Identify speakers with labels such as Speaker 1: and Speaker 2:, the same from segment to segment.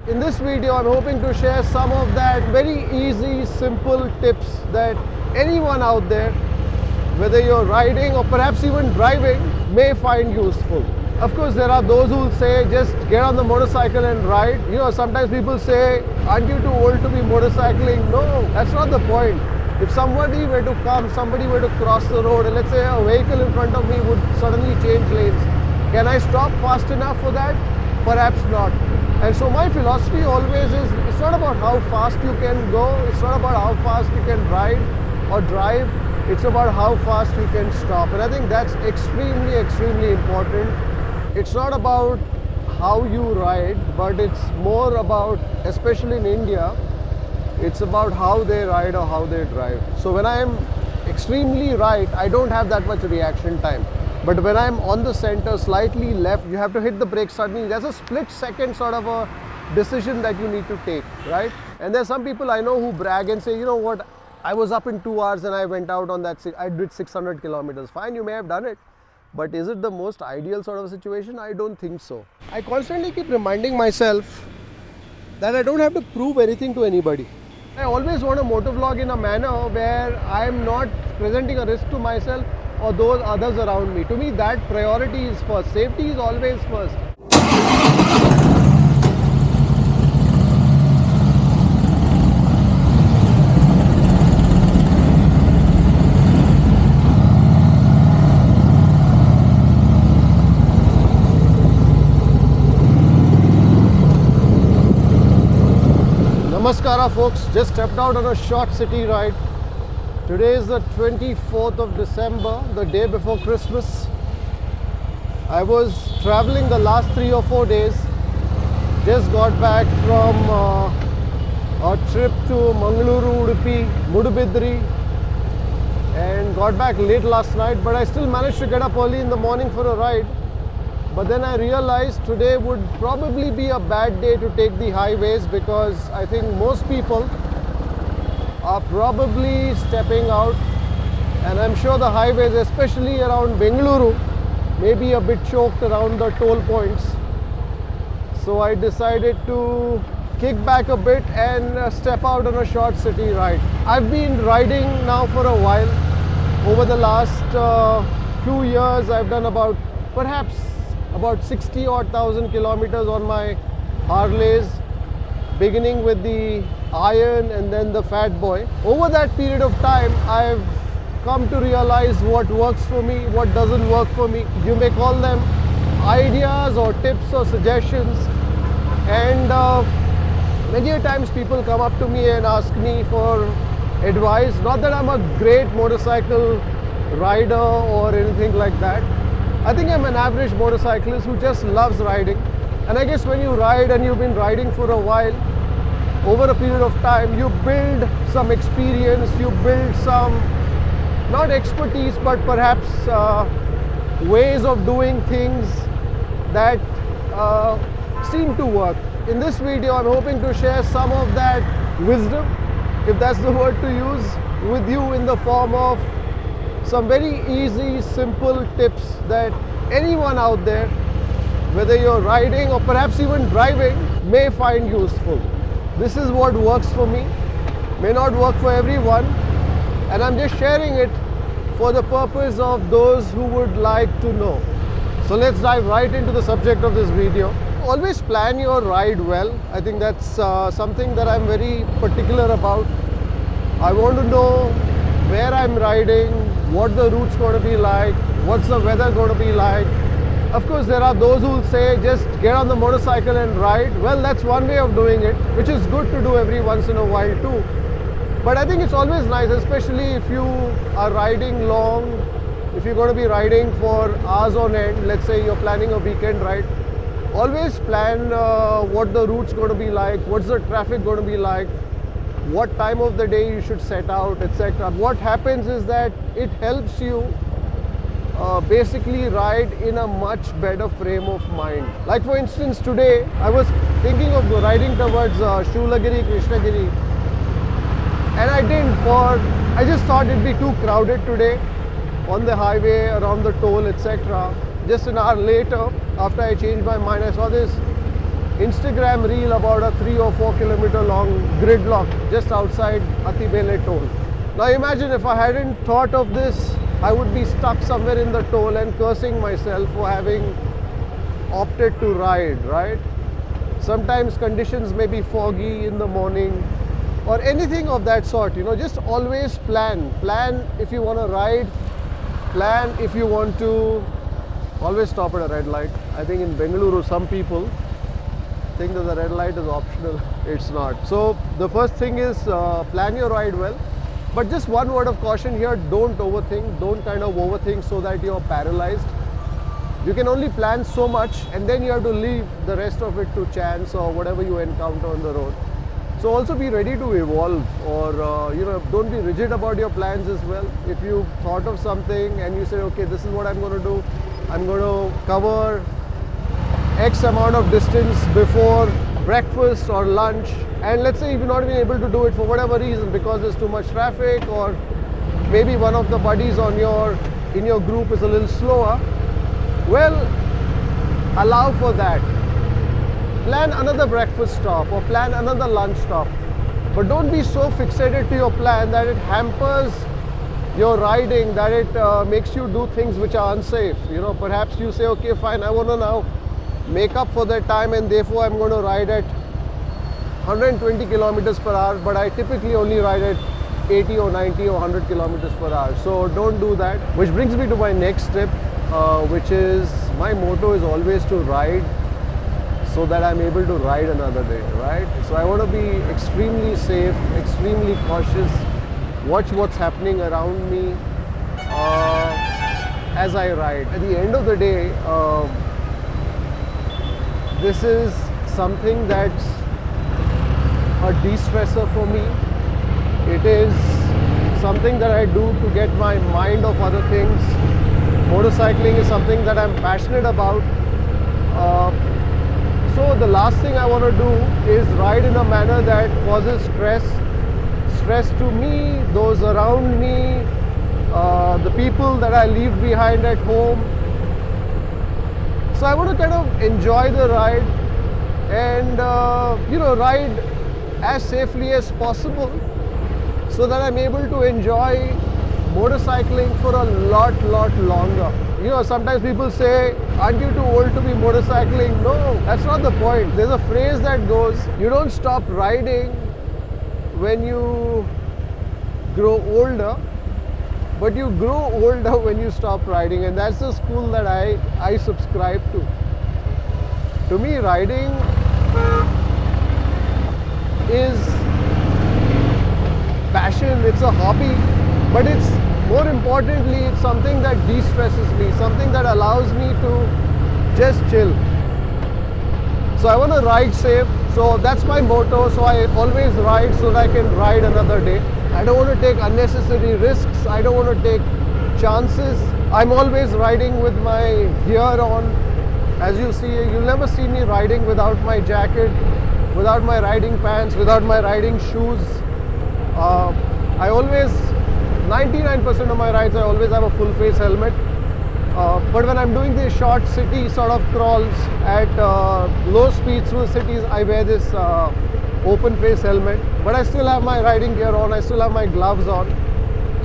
Speaker 1: In this video, I'm hoping to share some of that very easy, simple tips that anyone out there, whether you're riding or perhaps even driving, may find useful. Of course, there are those who will say, just get on the motorcycle and ride. You know, sometimes people say, aren't you too old to be motorcycling? No, that's not the point. If somebody were to come, somebody were to cross the road, and let's say a vehicle in front of me would suddenly change lanes, can I stop fast enough for that? Perhaps not. And so my philosophy always is, it's not about how fast you can go, it's not about how fast you can ride or drive, it's about how fast you can stop. And I think that's extremely, extremely important. It's not about how you ride, but it's more about, especially in India, it's about how they ride or how they drive. So when I am extremely right, I don't have that much reaction time. But when I'm on the center, slightly left, you have to hit the brake suddenly. There's a split second sort of a decision that you need to take, right? And there's some people I know who brag and say, you know what, I was up in 2 hours and I went out on that, I did 600 kilometers. Fine, you may have done it. But is it the most ideal sort of situation? I don't think so. I constantly keep reminding myself that I don't have to prove anything to anybody. I always want to motovlog in a manner where I am not presenting a risk to myself or those others around me. To me, that priority is first. Safety is always first. Namaskara folks, just stepped out on a short city ride. Today is the 24th of December, the day before Christmas. I was traveling the last 3 or 4 days. Just got back from a trip to Mangalore, Udupi, Mudubidri, and got back late last night, but I still managed to get up early in the morning for a ride. But then I realized today would probably be a bad day to take the highways because I think most people are probably stepping out, and I'm sure the highways, especially around Bangalore, may be a bit choked around the toll points. So I decided to kick back a bit and step out on a short city ride. I've been riding now for a while. Over the last few years, I've done perhaps about 60 odd thousand kilometers on my Harleys, beginning with the Iron and then the Fat Boy. Over that period of time, I've come to realize what works for me, what doesn't work for me. You may call them ideas or tips or suggestions. And many a times people come up to me and ask me for advice. Not that I'm a great motorcycle rider or anything like that. I think I'm an average motorcyclist who just loves riding. And I guess when you ride and you've been riding for a while, over a period of time, you build some experience, you build some, not expertise, but perhaps ways of doing things that seem to work. In this video, I'm hoping to share some of that wisdom, if that's the word to use, with you in the form of some very easy, simple tips that anyone out there, whether you're riding or perhaps even driving, may find useful. This is what works for me, may not work for everyone, and I'm just sharing it for the purpose of those who would like to know. So let's dive right into the subject of this video. Always plan your ride well. I think that's something that I'm very particular about. I want to know where I'm riding, what the route's going to be like, what's the weather going to be like. Of course, there are those who will say, just get on the motorcycle and ride. Well, that's one way of doing it, which is good to do every once in a while too. But I think it's always nice, especially if you are riding long, if you're going to be riding for hours on end, let's say you're planning a weekend ride, always plan what the route's going to be like, what's the traffic going to be like, what time of the day you should set out, etc. What happens is that it helps you basically ride in a much better frame of mind. Like for instance, today I was thinking of riding towards Shulagiri, Krishnagiri, and I didn't. I just thought it'd be too crowded today on the highway, around the toll, etc. Just an hour later, after I changed my mind, I saw this Instagram reel about a 3 or 4 kilometer long gridlock just outside Atibele toll. Now imagine if I hadn't thought of this, I would be stuck somewhere in the toll and cursing myself for having opted to ride, right? Sometimes conditions may be foggy in the morning or anything of that sort, you know. Just always plan if you want to ride, plan if you want to. Always stop at a red light. I think in Bangalore some people think that the red light is optional. It's not. So the first thing is plan your ride well. But just one word of caution here, don't overthink, don't kind of overthink so that you're paralyzed. You can only plan so much and then you have to leave the rest of it to chance or whatever you encounter on the road. So also be ready to evolve, or don't be rigid about your plans as well. If you thought of something and you say, okay, this is what I'm going to do. I'm going to cover X amount of distance before breakfast or lunch, and let's say if you're not even able to do it for whatever reason, because there's too much traffic, or maybe one of the buddies in your group is a little slower, well, allow for that. Plan another breakfast stop or plan another lunch stop, but don't be so fixated to your plan that it hampers your riding, that it makes you do things which are unsafe. You know, perhaps you say, okay, fine, I want to now make up for that time and therefore I'm going to ride at 120 kilometers per hour, but I typically only ride at 80 or 90 or 100 kilometers per hour. So don't do that. Which brings me to my next tip, which is my motto is always to ride so that I'm able to ride another day, right? So I want to be extremely safe, extremely cautious, watch what's happening around me as I ride. At the end of the day, this is something that's a de-stressor for me. It is something that I do to get my mind off other things. Motorcycling is something that I'm passionate about. So the last thing I want to do is ride in a manner that causes stress to me, those around me, the people that I leave behind at home. So I want to kind of enjoy the ride and ride as safely as possible so that I'm able to enjoy motorcycling for a lot longer. You know, sometimes people say, aren't you too old to be motorcycling? No, that's not the point. There's a phrase that goes, you don't stop riding when you grow older, but you grow older when you stop riding, and that's the school that I subscribe to. To me, riding is passion, it's a hobby, but it's more importantly, it's something that de-stresses me, something that allows me to just chill. So I want to ride safe, so that's my motto. So I always ride so that I can ride another day. I don't want to take unnecessary risks, I don't want to take chances. I'm always riding with my gear on. As you see, you'll never see me riding without my jacket, without my riding pants, without my riding shoes. I always, 99% of my rides, I always have a full face helmet. But when I'm doing these short city sort of crawls at low speed through the cities, I wear this open face helmet. But I still have my riding gear on, I still have my gloves on.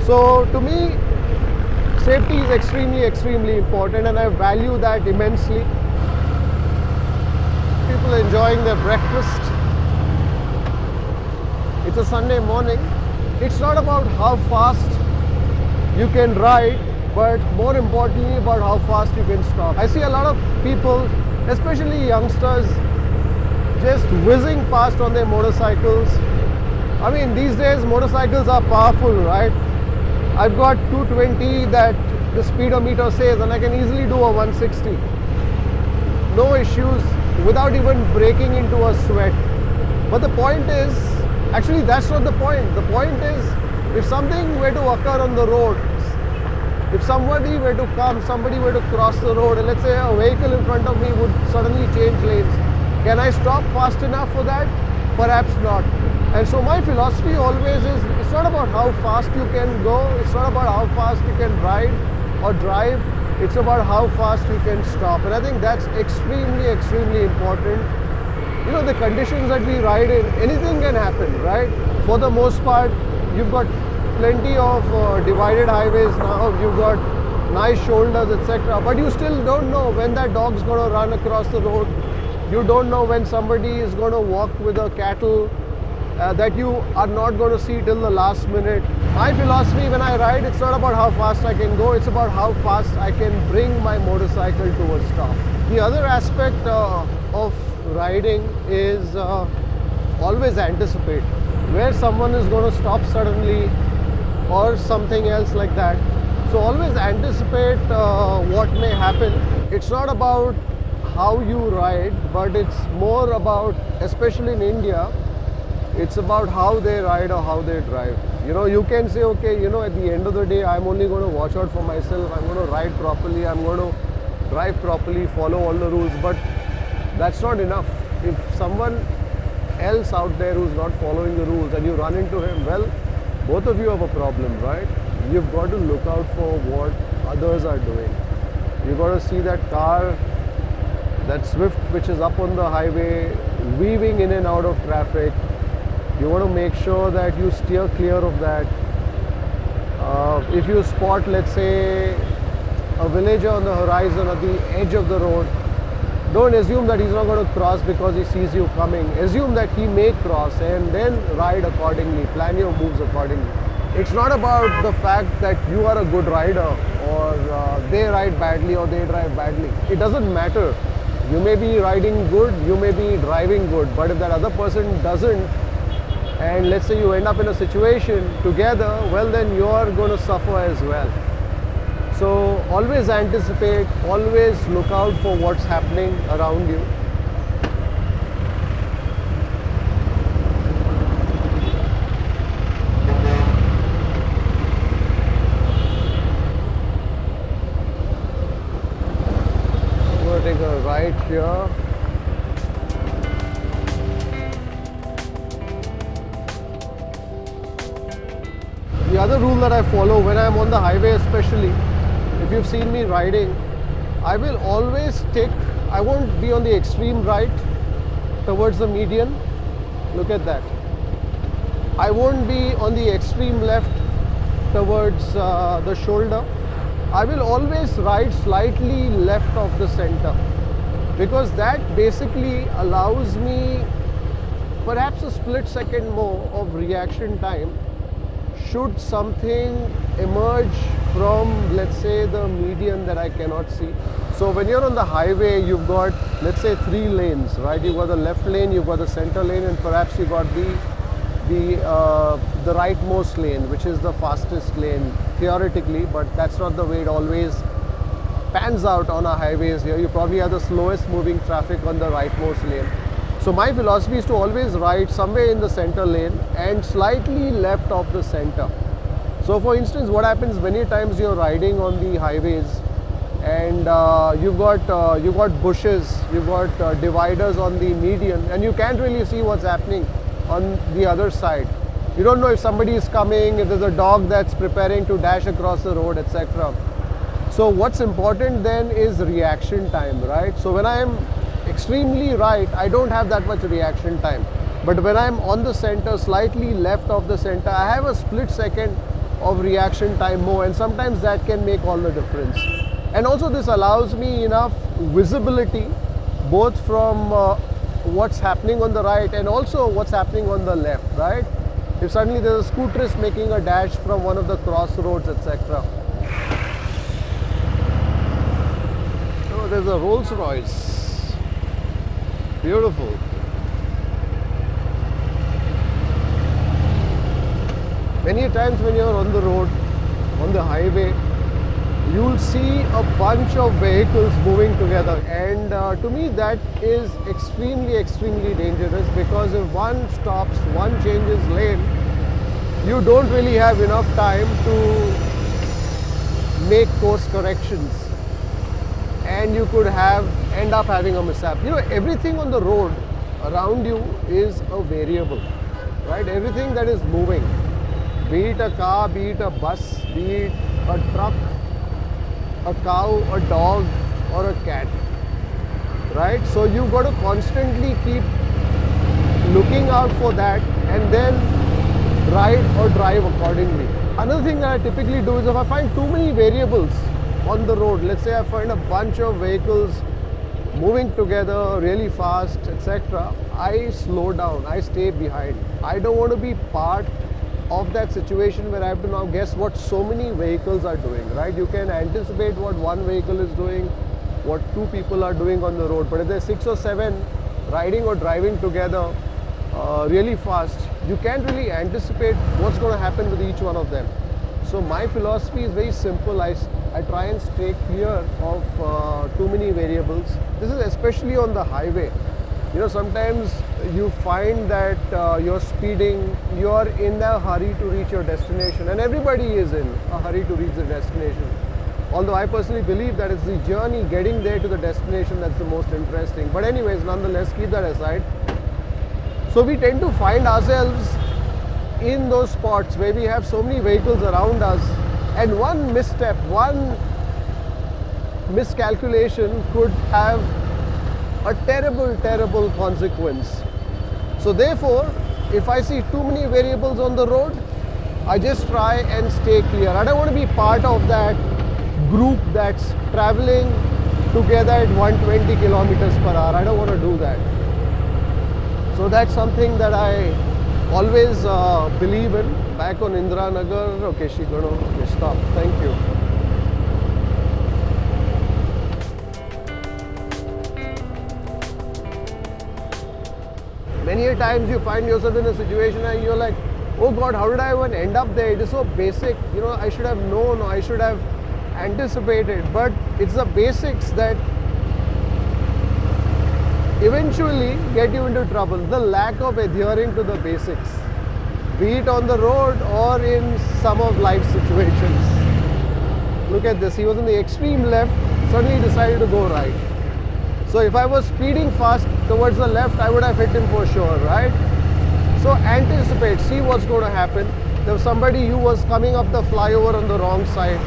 Speaker 1: So to me, safety is extremely important, and I value that immensely. People enjoying their breakfast. It's a Sunday morning. It's not about how fast you can ride, but more importantly about how fast you can stop. I see a lot of people, especially youngsters, just whizzing past on their motorcycles. I mean, these days motorcycles are powerful, right? I've got 220 that the speedometer says, and I can easily do a 160. No issues, without even breaking into a sweat. But the point is, actually that's not the point. The point is, if something were to occur on the road, if somebody were to come, somebody were to cross the road, and let's say a vehicle in front of me would suddenly change lanes, can I stop fast enough for that? Perhaps not. And so my philosophy always is, it's not about how fast you can go, it's not about how fast you can ride or drive, it's about how fast you can stop. And I think that's extremely important. you know, the conditions that we ride in, anything can happen, right? For the most part, you've got plenty of divided highways now, you've got nice shoulders, etc. But you still don't know when that dog's going to run across the road. You don't know when somebody is going to walk with a cattle that you are not going to see till the last minute. My philosophy when I ride, it's not about how fast I can go, it's about how fast I can bring my motorcycle to a stop. The other aspect of riding is always anticipate where someone is going to stop suddenly or something else like that. So always anticipate what may happen. It's not about how you ride, but it's more about, especially in India, it's about how they ride or how they drive. You know, you can say, okay, you know, at the end of the day, I'm only going to watch out for myself, I'm going to ride properly, I'm going to drive properly, follow all the rules, but that's not enough. If someone else out there who's not following the rules and you run into him, well, both of you have a problem, right? You've got to look out for what others are doing. You've got to see that car, that Swift which is up on the highway, weaving in and out of traffic. You want to make sure that you steer clear of that. If you spot, let's say, a villager on the horizon at the edge of the road, don't assume that he's not going to cross because he sees you coming. Assume that he may cross and then ride accordingly, plan your moves accordingly. It's not about the fact that you are a good rider or they ride badly or they drive badly. It doesn't matter. You may be riding good, you may be driving good, but if that other person doesn't, and let's say you end up in a situation together, well, then you're going to suffer as well. So always anticipate, always look out for what's happening around you. I'm going to take a right here. The other rule that I follow when I'm on the highway especially, if you've seen me riding, I will always I won't be on the extreme right towards the median. Look at that. I won't be on the extreme left towards the shoulder. I will always ride slightly left of the center, because that basically allows me perhaps a split second more of reaction time should something emerge from, let's say, the median that I cannot see. So when you're on the highway, you've got, let's say, 3 lanes, right? You've got the left lane, you've got the center lane, and perhaps you've got the rightmost lane, which is the fastest lane theoretically, but that's not the way it always pans out on our highways here. You probably have the slowest moving traffic on the rightmost lane. So my philosophy is to always ride somewhere in the center lane and slightly left of the center. So for instance, what happens many times you're riding on the highways and you've got bushes, you've got dividers on the median, and you can't really see what's happening on the other side. You don't know if somebody is coming, if there's a dog that's preparing to dash across the road, etc. So what's important then is reaction time, right? So when I am extremely right, I don't have that much reaction time. But when I'm on the center, slightly left of the center, I have a split second of reaction time more, and sometimes that can make all the difference. And also this allows me enough visibility both from what's happening on the right and also what's happening on the left, right? If suddenly there's a scooterist making a dash from one of the crossroads, etc. Oh, there's a Rolls Royce. Beautiful. Many times when you're on the road, on the highway, you'll see a bunch of vehicles moving together, and to me that is extremely dangerous, because if one stops, one changes lane, you don't really have enough time to make course corrections, and you could end up having a mishap. You know, everything on the road around you is a variable, right? Everything that is moving, be it a car, be it a bus, be it a truck, a cow, a dog, or a cat, right? So you've got to constantly keep looking out for that, and then ride or drive accordingly. Another thing that I typically do is if I find too many variables on the road, let's say I find a bunch of vehicles moving together really fast, etc., I slow down, I stay behind. I don't want to be part of that situation where I have to now guess what so many vehicles are doing, right? You can anticipate what one vehicle is doing, what two people are doing on the road, but if there's 6 or 7 riding or driving together really fast, you can't really anticipate what's going to happen with each one of them. So my philosophy is very simple. I try and stay clear of too many variables. This is especially on the highway. You know, sometimes you find that you're speeding, you're in a hurry to reach your destination, and everybody is in a hurry to reach the destination. Although I personally believe that it's the journey getting there to the destination that's the most interesting. But anyways, nonetheless, keep that aside. So we tend to find ourselves in those spots where we have so many vehicles around us, and one misstep, one miscalculation could have a terrible consequence. So therefore, if I see too many variables on the road, I just try and stay clear. I don't want to be part of that group that's traveling together at 120 kilometers per hour. I don't want to do that. So that's something that I always believe in. Back on Indira Nagar. Okay, Shigano. Okay, stop. Thank you. Many a times you find yourself in a situation and you're like, oh God, how did I even end up there? It is so basic. You know, I should have known, I should have anticipated. But it's the basics that eventually get you into trouble. The lack of adhering to the basics, be it on the road or in some of life situations. Look at this, he was in the extreme left, suddenly decided to go right. So if I was speeding fast towards the left, I would have hit him for sure, right? So anticipate, see what's going to happen. There was somebody who was coming up the flyover on the wrong side.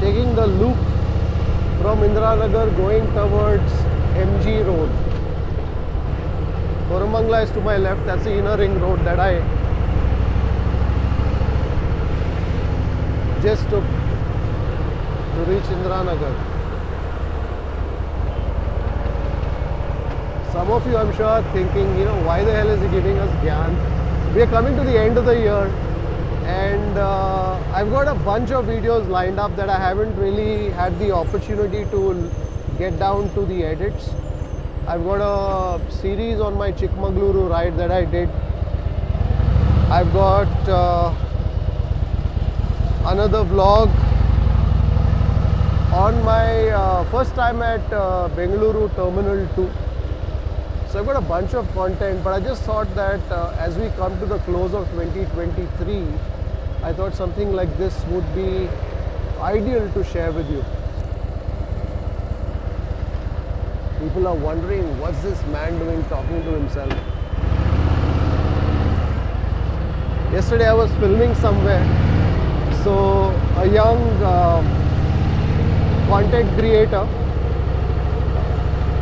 Speaker 1: Taking the loop from Indira Nagar going towards MG Road. Koramangala is to my left, that's the inner ring road that I just took to reach Indira Nagar. Some of you, I'm sure, are thinking, you know, why the hell is he giving us Gyan? We are coming to the end of the year, and I've got a bunch of videos lined up that I haven't really had the opportunity to get down to the edits. I've got a series on my Chikmagaluru ride that I did. I've got another vlog on my first time at Bangalore Terminal 2. So I've got a bunch of content, but I just thought that as we come to the close of 2023, I thought something like this would be ideal to share with you. People are wondering, what's this man doing talking to himself? Yesterday I was filming somewhere, so a young content creator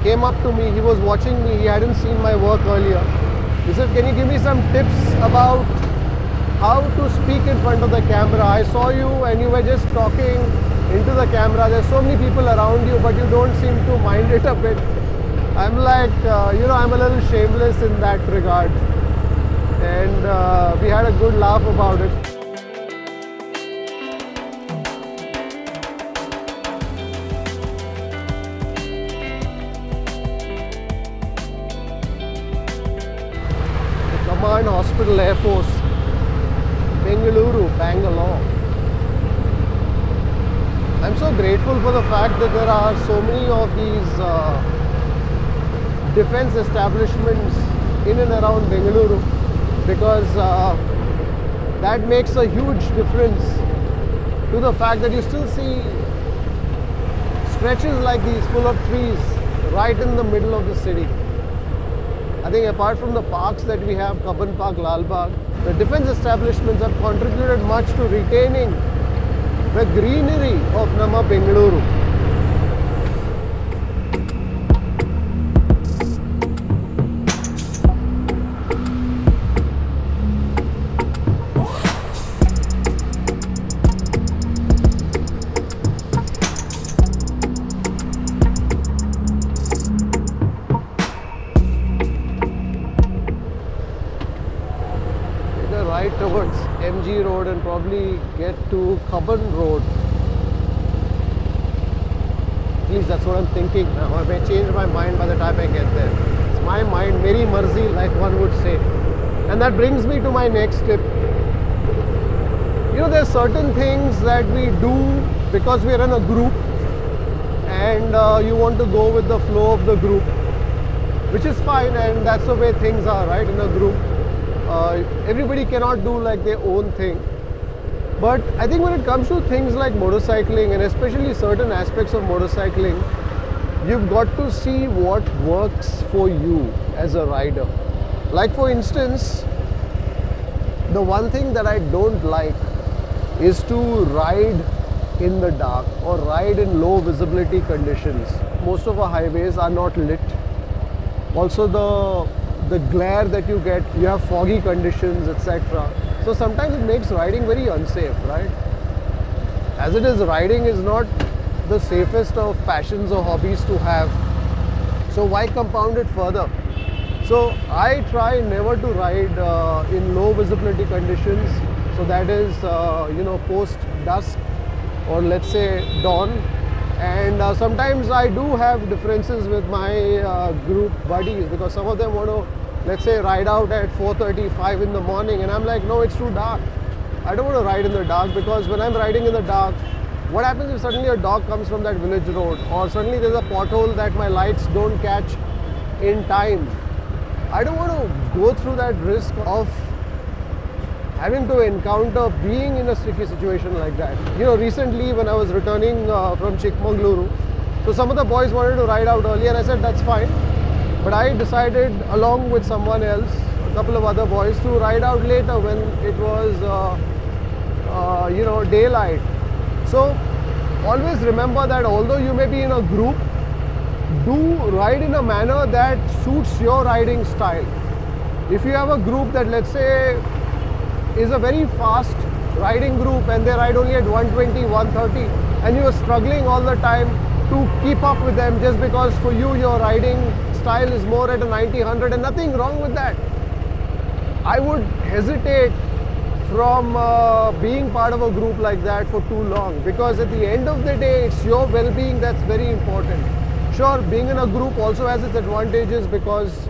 Speaker 1: came up to me. He was watching me, he hadn't seen my work earlier. He said, can you give me some tips about how to speak in front of the camera? I saw you and you were just talking into the camera. There's so many people around you, but you don't seem to mind it a bit. I'm like, you know, I'm a little shameless in that regard. And we had a good laugh about it. The Command Hospital Air Force, Bangalore. I'm so grateful for the fact that there are so many of these defense establishments in and around Bangalore, because that makes a huge difference to the fact that you still see stretches like these full of trees right in the middle of the city. I think apart from the parks that we have, Kaban Park, Lal Bagh, the defense establishments have contributed much to retaining the greenery of Nama Bengaluru. Right towards MG Road and probably get to Kaban Road. At least that's what I'm thinking now. I may change my mind by the time I get there. It's my mind, meri marzi, like one would say. And that brings me to my next tip. You know, there's certain things that we do because we're in a group and you want to go with the flow of the group, which is fine, and that's the way things are, right, in a group. Everybody cannot do like their own thing, but I think when it comes to things like motorcycling, and especially certain aspects of motorcycling, you've got to see what works for you as a rider. Like for instance, the one thing that I don't like is to ride in the dark or ride in low visibility conditions. Most of our highways are not lit. Also the glare that you get, you have foggy conditions, etc. So sometimes it makes riding very unsafe, right? As it is, riding is not the safest of passions or hobbies to have. So why compound it further? So I try never to ride in low visibility conditions. So that is, post dusk or let's say dawn. And sometimes I do have differences with my group buddies, because some of them want to, let's say, ride out at 4:35 in the morning, and I'm like, no, it's too dark. I don't want to ride in the dark, because when I'm riding in the dark, what happens if suddenly a dog comes from that village road, or suddenly there's a pothole that my lights don't catch in time? I don't want to go through that risk of having to encounter being in a sticky situation like that. You know, recently when I was returning from Chikmagaluru, so some of the boys wanted to ride out early, and I said that's fine. But I decided, along with someone else, a couple of other boys, to ride out later when it was, daylight. So always remember that although you may be in a group, do ride in a manner that suits your riding style. If you have a group that, let's say, is a very fast riding group and they ride only at 120, 130, and you are struggling all the time to keep up with them just because for you your riding style is more at a 90, 100, and nothing wrong with that. I would hesitate from being part of a group like that for too long, because at the end of the day it's your well-being that's very important. Sure, being in a group also has its advantages, because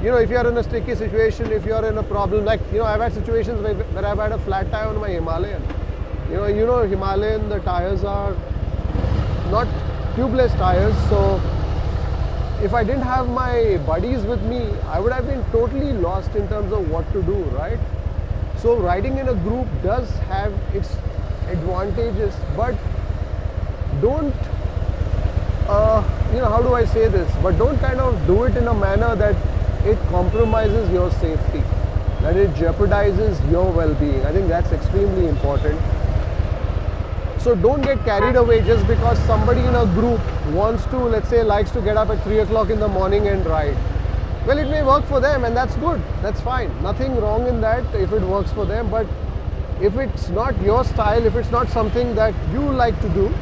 Speaker 1: if you're in a sticky situation, if you're in a problem, like I've had situations where I've had a flat tire on my Himalayan. Himalayan, the tires are not tubeless tires, so if I didn't have my buddies with me, I would have been totally lost in terms of what to do, right? So riding in a group does have its advantages, but don't, how do I say this? But don't kind of do it in a manner that it compromises your safety, that it jeopardizes your well-being. I think that's extremely important. So don't get carried away just because somebody in a group wants to, let's say, likes to get up at 3 o'clock in the morning and ride. Well, it may work for them, and that's good, that's fine. Nothing wrong in that if it works for them, but if it's not your style, if it's not something that you like to do,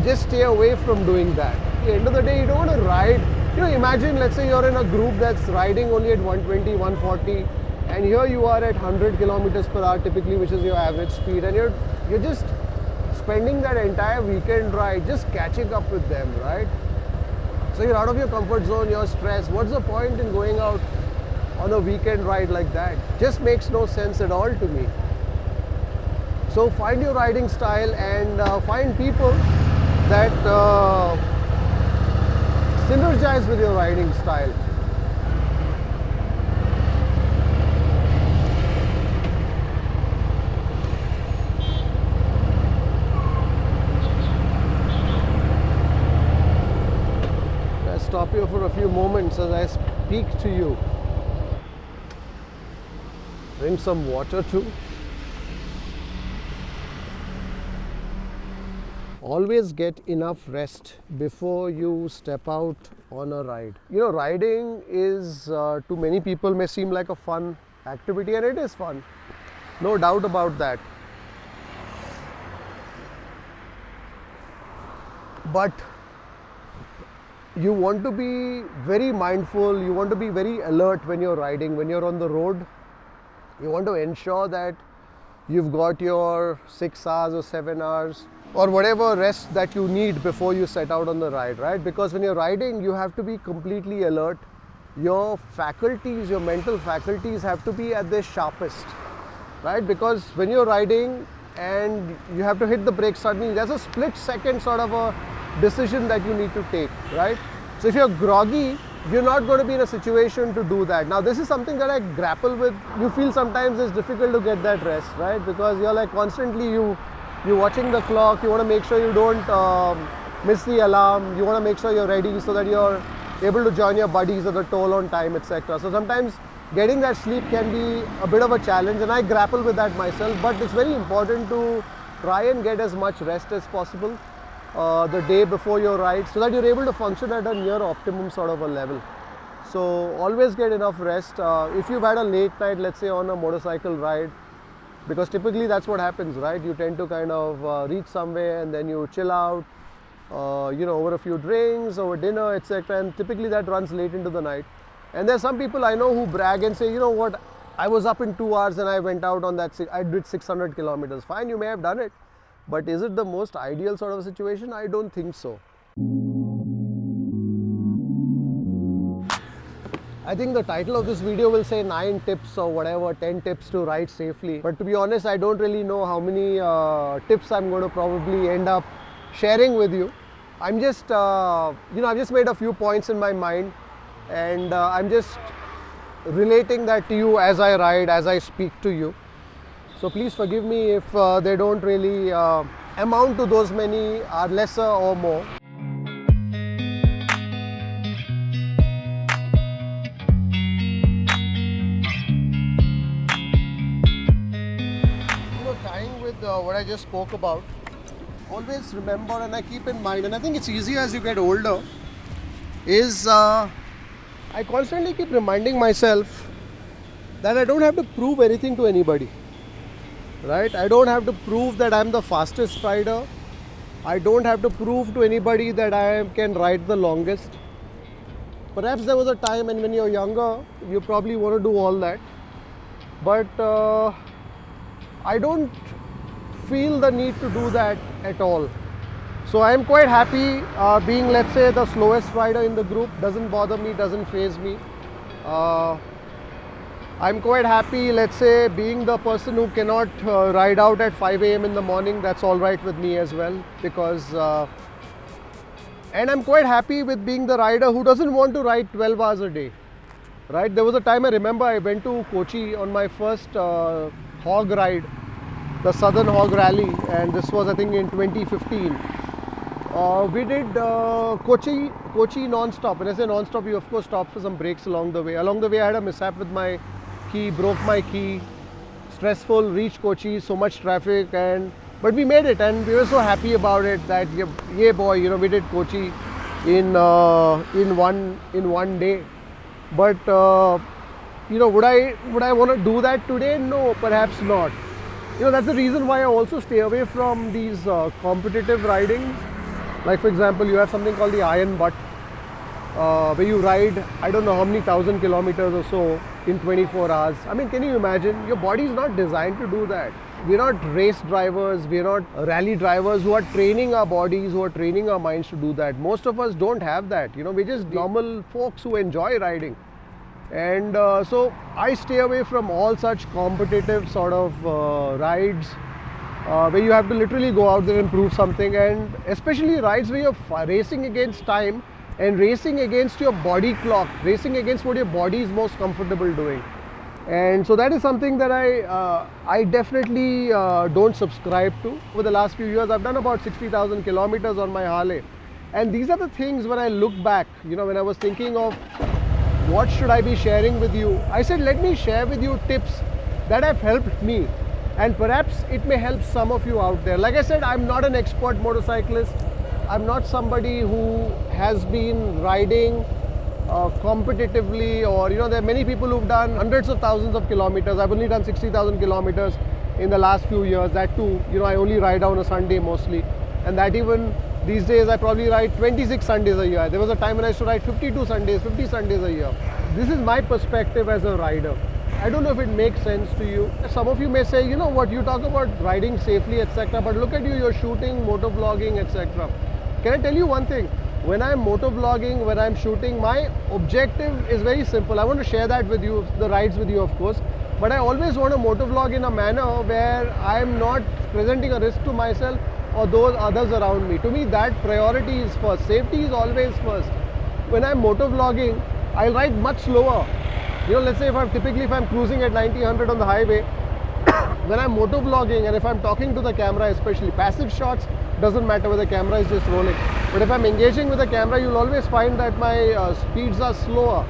Speaker 1: just stay away from doing that. At the end of the day, you don't want to ride. Imagine, let's say you're in a group that's riding only at 120, 140, and here you are at 100 kilometers per hour typically, which is your average speed, and you're just spending that entire weekend ride just catching up with them, right? So you're out of your comfort zone, you're stressed. What's the point in going out on a weekend ride like that? Just makes no sense at all to me. So find your riding style and find people that synergize with your riding style. I'll stop here for a few moments as I speak to you. Drink some water too. Always get enough rest before you step out on a ride. You know, riding is, to many people, may seem like a fun activity, and it is fun. No doubt about that. But you want to be very mindful, you want to be very alert when you're riding, when you're on the road. You want to ensure that you've got your 6 hours or 7 hours or whatever rest that you need before you set out on the ride, right? Because when you're riding, you have to be completely alert. Your faculties, your mental faculties have to be at their sharpest, right? Because when you're riding and you have to hit the brake suddenly, there's a split second sort of a decision that you need to take, right? So if you're groggy, you're not going to be in a situation to do that. Now, this is something that I grapple with. You feel sometimes it's difficult to get that rest, right? Because you're like constantly you're watching the clock. You want to make sure you don't miss the alarm. You want to make sure you're ready so that you're able to join your buddies at the toll on time, etc. So sometimes getting that sleep can be a bit of a challenge, and I grapple with that myself. But it's very important to try and get as much rest as possible the day before your ride, so that you're able to function at a near optimum sort of a level. So always get enough rest. If you've had a late night, let's say on a motorcycle ride, because typically that's what happens, right? You tend to kind of reach somewhere and then you chill out, you know, over a few drinks, over dinner, etc. And typically that runs late into the night. And there's some people I know who brag and say, you know what, I was up in 2 hours and I went out on that, I did 600 kilometers. Fine, you may have done it. But is it the most ideal sort of a situation? I don't think so. I think the title of this video will say 9 tips or whatever, 10 tips to ride safely. But to be honest, I don't really know how many tips I'm going to probably end up sharing with you. I'm just, you know, I've just made a few points in my mind, and I'm just relating that to you as I ride, as I speak to you. So please forgive me if they don't really amount to those many, are lesser or more. Tying with what I just spoke about, always remember, and I keep in mind, and I think it's easier as you get older, is I constantly keep reminding myself that I don't have to prove anything to anybody, right? I don't have to prove that I'm the fastest rider. I don't have to prove to anybody that I can ride the longest. Perhaps there was a time, and when you're younger, you probably want to do all that, but I don't feel the need to do that at all. So I am quite happy being, let's say, the slowest rider in the group. Doesn't bother me, doesn't faze me. I'm quite happy, let's say, being the person who cannot ride out at 5 a.m. in the morning. That's all right with me as well, because and I'm quite happy with being the rider who doesn't want to ride 12 hours a day, right? There was a time I remember I went to Kochi on my first hog ride, the Southern Hog Rally, and this was, I think, in 2015. We did Kochi non-stop. When I say non-stop, you of course stop for some breaks along the way. Along the way I had a mishap with my key, broke my key, stressful, reached Kochi, so much traffic, but we made it, and we were so happy about it that, yeah boy, you know, we did Kochi in one day. But you know, would I want to do that today? No, perhaps not. You know, that's the reason why I also stay away from these competitive riding. Like, for example, you have something called the Iron Butt, where you ride, I don't know how many thousand kilometers or so in 24 hours. I mean, can you imagine? Your body is not designed to do that. We're not race drivers, we're not rally drivers who are training our bodies, who are training our minds to do that. Most of us don't have that. You know, we're just normal folks who enjoy riding. And so I stay away from all such competitive sort of rides where you have to literally go out there and prove something, and especially rides where you're racing against time and racing against your body clock, racing against what your body is most comfortable doing. And so that is something that I definitely don't subscribe to. Over the last few years, I've done about 60,000 kilometers on my Harley. And these are the things when I look back, you know, when I was thinking of what should I be sharing with you, I said, let me share with you tips that have helped me, and perhaps it may help some of you out there. Like I said, I'm not an expert motorcyclist. I'm not somebody who has been riding competitively, or there are many people who've done hundreds of thousands of kilometers. I've only done 60,000 kilometers in the last few years. That too, I only ride on a Sunday mostly, and that even these days I probably ride 26 Sundays a year. There was a time when I used to ride 52 Sundays, 50 Sundays a year. This is my perspective as a rider. I don't know if it makes sense to you. Some of you may say, you know what, you talk about riding safely, etc. But look at you, you're shooting, motovlogging, etc. Can I tell you one thing? When I'm motovlogging, when I'm shooting, my objective is very simple. I want to share that with you, the rides with you, of course. But I always want to motovlog in a manner where I'm not presenting a risk to myself or those others around me. To me, that priority is first. Safety is always first. When I'm motovlogging, I'll ride much slower. Let's say if I'm cruising at 90, 100 on the highway, when I'm motovlogging and if I'm talking to the camera, especially passive shots, doesn't matter whether the camera is just rolling. But if I'm engaging with the camera, you'll always find that my speeds are slower.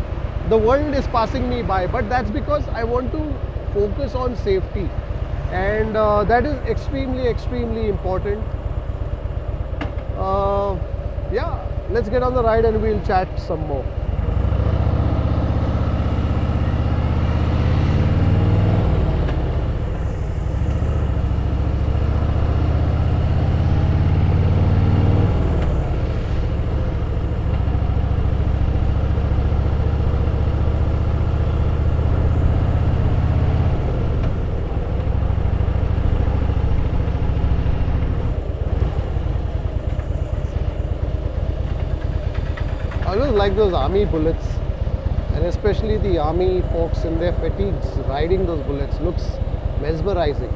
Speaker 1: The world is passing me by, but that's because I want to focus on safety. And that is extremely, extremely important. Yeah, let's get on the ride and we'll chat some more. I always like those army bullets, and especially the army folks in their fatigues riding those bullets looks mesmerizing.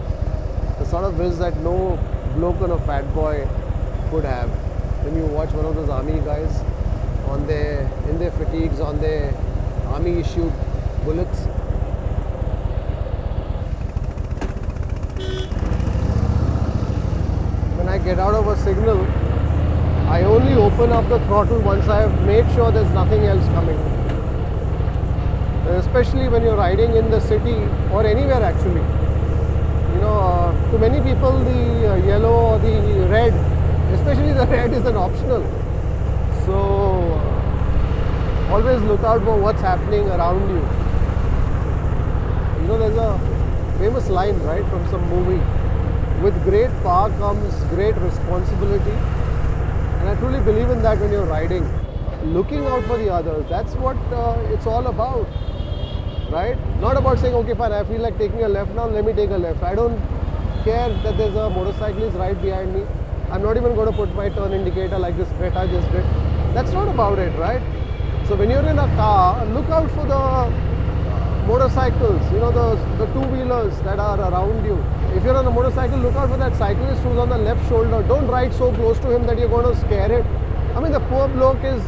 Speaker 1: The sort of whiz that no bloke on a fat boy could have. When you watch one of those army guys in their fatigues on their army issued bullets. When I get out of a signal, I only open up the throttle once I have made sure there's nothing else coming. Especially when you're riding in the city or anywhere actually. To many people the yellow or the red, especially the red, is an optional. So always look out for what's happening around you. There's a famous line, right, from some movie. With great power comes great responsibility. And I truly believe in that when you're riding. Looking out for the others, that's what it's all about, right? Not about saying, okay fine, I feel like taking a left now, let me take a left. I don't care that there's a motorcyclist right behind me. I'm not even going to put my turn indicator like this Greta just did. That's not about it, right? So when you're in a car, look out for the motorcycles, the two-wheelers that are around you. If you're on a motorcycle, look out for that cyclist who's on the left shoulder. Don't ride so close to him that you're going to scare it. I mean, the poor bloke is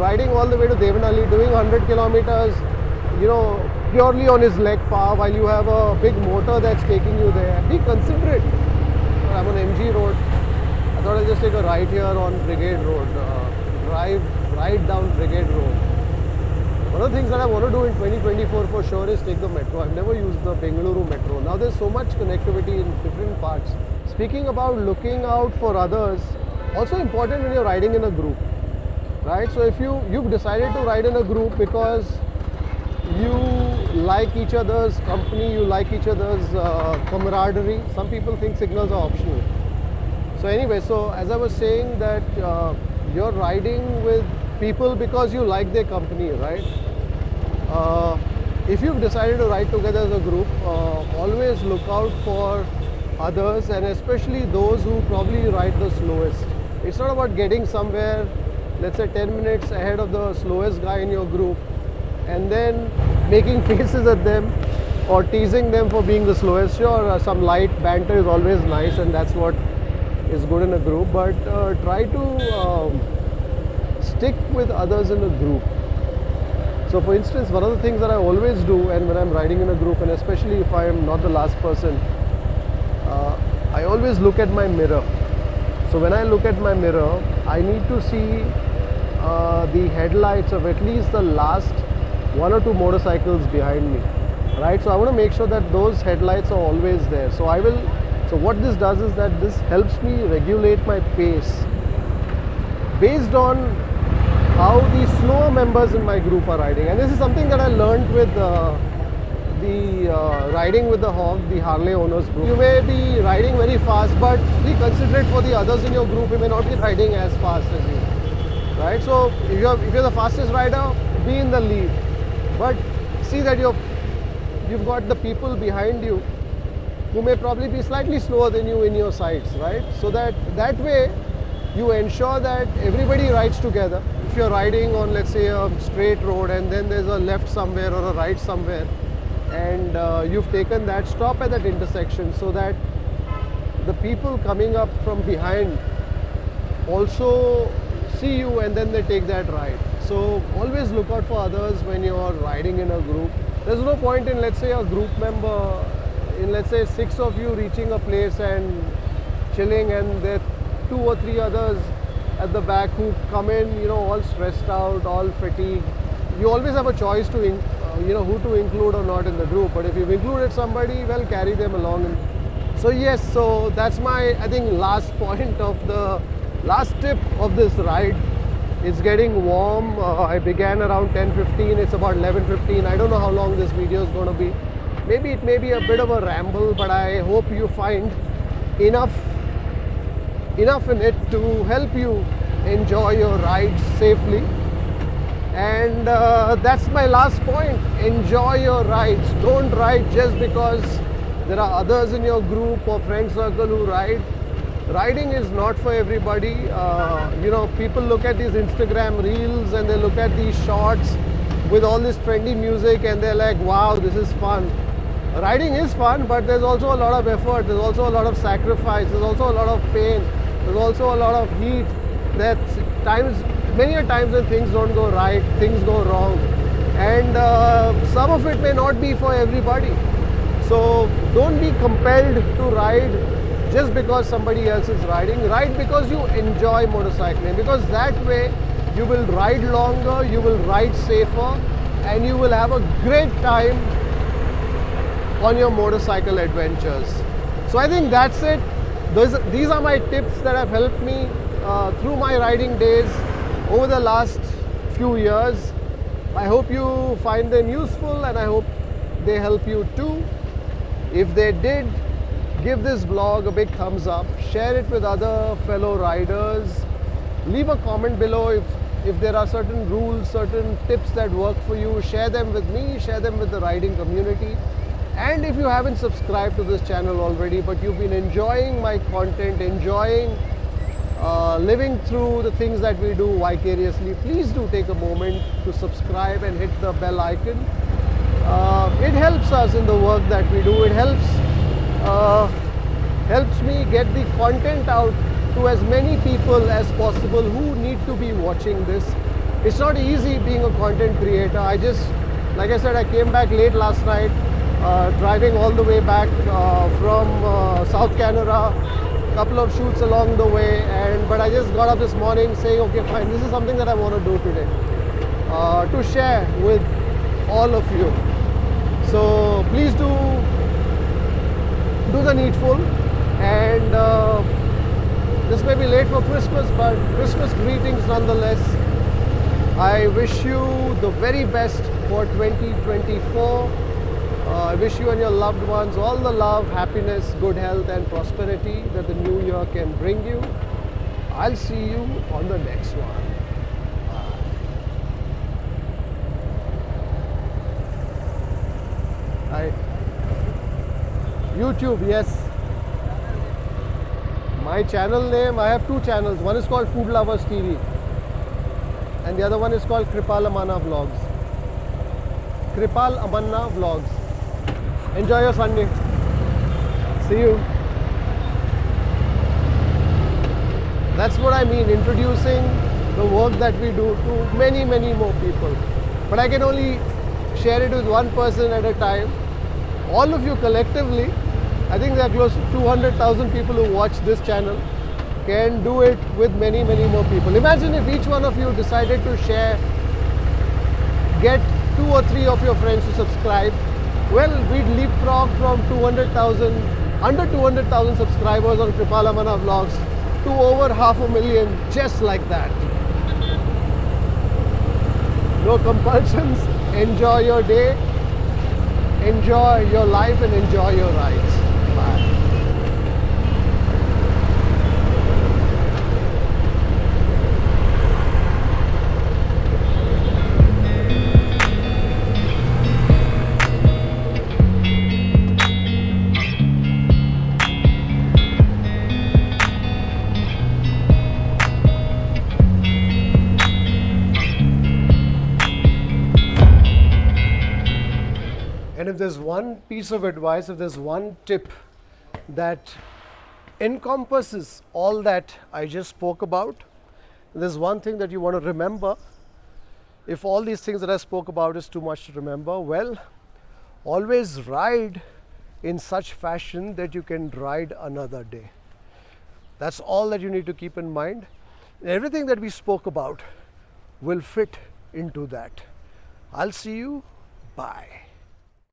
Speaker 1: riding all the way to Devanali, doing 100 kilometers, purely on his leg power, while you have a big motor that's taking you there. Be considerate. I'm on MG Road. I thought I'd just take a right here on Brigade Road. Ride down Brigade Road. One of the things that I want to do in 2024 for sure is take the metro. I've never used the Bangalore metro. Now there's so much connectivity in different parts. Speaking about looking out for others, also important when you're riding in a group, right? So if you've decided to ride in a group because you like each other's company, you like each other's camaraderie. Some people think signals are optional. So anyway, so as I was saying that you're riding with people because you like their company, right? If you've decided to ride together as a group, always look out for others, and especially those who probably ride the slowest. It's not about getting somewhere, let's say 10 minutes ahead of the slowest guy in your group and then making faces at them or teasing them for being the slowest. Sure, some light banter is always nice, and that's what is good in a group, but try to stick with others in a group. So for instance, one of the things that I always do, and when I'm riding in a group, and especially if I am not the last person, I always look at my mirror. So when I look at my mirror, I need to see the headlights of at least the last one or two motorcycles behind me. right? So I want to make sure that those headlights are always there. So what this does is that this helps me regulate my pace based on how the slower members in my group are riding. And this is something that I learned with the riding with the hog, the Harley owners group. You may be riding very fast, but be considerate for the others in your group. You may not be riding as fast as you, right? So if you're the fastest rider, be in the lead, but see that you've got the people behind you who may probably be slightly slower than you in your sides, right? So that way you ensure that everybody rides together. If you're riding on, let's say, a straight road and then there's a left somewhere or a right somewhere, and you've taken that, stop at that intersection so that the people coming up from behind also see you and then they take that ride. So always look out for others when you're riding in a group. There's no point in, let's say, a group member, in let's say 6 of you reaching a place and chilling, and there are 2 or 3 others at the back who come in, all stressed out, all fatigued. You always have a choice to who to include or not in the group, but if you've included somebody, well, carry them along. So yes, so that's my, I think, last point of the last tip of this ride. It's getting warm. I began around 10:15. It's about 11:15. I don't know how long this video is going to be. Maybe it may be a bit of a ramble, but I hope you find enough in it to help you enjoy your rides safely. And that's my last point. Enjoy your rides. Don't ride just because there are others in your group or friend circle who ride. Riding is not for everybody. People look at these Instagram reels and they look at these shorts with all this trendy music and they're like, wow, this is fun. Riding is fun, but there's also a lot of effort. There's also a lot of sacrifice. There's also a lot of pain. There's also a lot of heat. Many times when things don't go right, things go wrong. And some of it may not be for everybody. So don't be compelled to ride just because somebody else is riding. Ride because you enjoy motorcycling, because that way you will ride longer, you will ride safer, and you will have a great time on your motorcycle adventures. So I think that's it. These are my tips that have helped me through my riding days over the last few years. I hope you find them useful and I hope they help you too. If they did, give this vlog a big thumbs up, share it with other fellow riders, leave a comment below if there are certain rules, certain tips that work for you, share them with me, share them with the riding community. And if you haven't subscribed to this channel already, but you've been enjoying my content, enjoying living through the things that we do vicariously, please do take a moment to subscribe and hit the bell icon. It helps us in the work that we do. It helps me get the content out to as many people as possible who need to be watching this. It's not easy being a content creator. Like I said, I came back late last night, driving all the way back from South Canada, couple of shoots along the way, but I just got up this morning saying, okay, fine, this is something that I want to do today, to share with all of you. So please do the needful, and this may be late for Christmas, but Christmas greetings nonetheless. I wish you the very best for 2024. I wish you and your loved ones all the love, happiness, good health and prosperity that the new year can bring you. I'll see you on the next one. Hi. YouTube, yes. My channel name, I have 2 channels. One is called Food Lovers TV and the other one is called Kripal Amanna Vlogs. Kripal Amanna Vlogs. Enjoy your Sunday. See you. That's what I mean, introducing the work that we do to many, many more people. But I can only share it with one person at a time. All of you collectively, I think there are close to 200,000 people who watch this channel, can do it with many, many more people. Imagine if each one of you decided to share, get 2 or 3 of your friends to subscribe, Well, we'd leapfrog from 200,000, under 200,000 subscribers on Kripal Amanna vlogs to over 500,000 just like that. No compulsions. Enjoy your day, enjoy your life, and enjoy your rides. Bye. And if there's one piece of advice, if there's one tip that encompasses all that I just spoke about, there's one thing that you want to remember. If all these things that I spoke about is too much to remember, well, always ride in such fashion that you can ride another day. That's all that you need to keep in mind. Everything that we spoke about will fit into that. I'll see you. Bye.